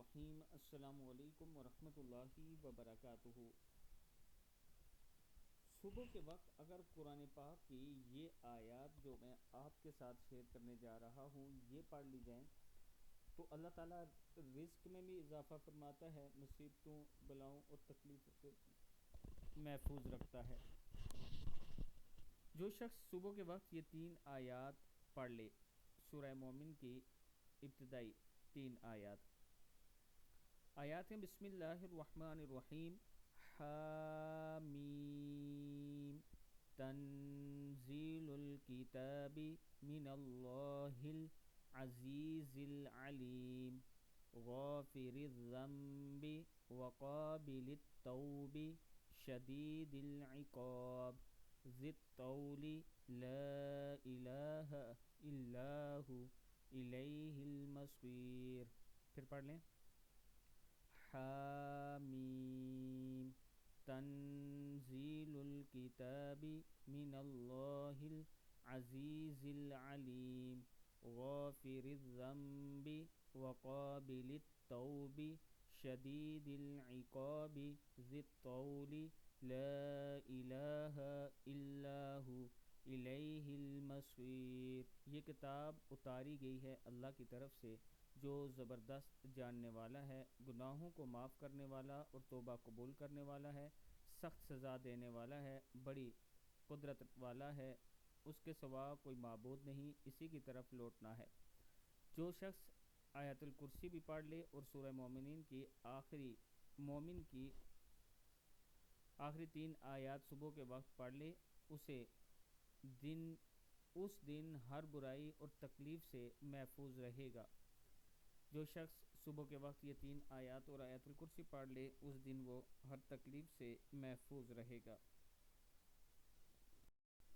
الرحیم السلام علیکم ورحمۃ اللہ وبرکاتہ۔ صبح کے وقت اگر قرآن پاک کی یہ آیات جو میں آپ کے ساتھ شیئر کرنے جا رہا ہوں یہ پڑھ لی جائیں تو اللہ تعالیٰ رزق میں بھی اضافہ فرماتا ہے، مصیبتوں بلاؤں اور تکلیفوں سے محفوظ رکھتا ہے۔ جو شخص صبح کے وقت یہ 3 آیات پڑھ لے، سورہ مومن کی ابتدائی 3 آیات ہیں۔ بسم اللہ الرحمن الرحیم، حامیم، تنزیل الکتاب من اللہ العزیز العلیم، غافر الذنب وقابل التوب شدید العقاب، ذی الطول لا الہ الا ہو الیہ المصیر۔ پھر پڑھ لیں، حامیم، تنزیل الکتاب من اللہ العزیز العلیم، غافر الذنب وقابل التوب شدید العقاب، ذی الطول لا الہ الا ہو الیہ المصیر۔ یہ کتاب اتاری گئی ہے اللہ کی طرف سے جو زبردست جاننے والا ہے، گناہوں کو معاف کرنے والا اور توبہ قبول کرنے والا ہے، سخت سزا دینے والا ہے، بڑی قدرت والا ہے، اس کے سوا کوئی معبود نہیں، اسی کی طرف لوٹنا ہے۔ جو شخص آیت الکرسی بھی پڑھ لے اور سورہ مومن کی آخری 3 آیات صبح کے وقت پڑھ لے، اس دن ہر برائی اور تکلیف سے محفوظ رہے گا۔ جو شخص صبح کے وقت یہ 3 آیات اور آیت الکرسی پڑھ لے، اس دن وہ ہر تکلیف سے محفوظ رہے گا۔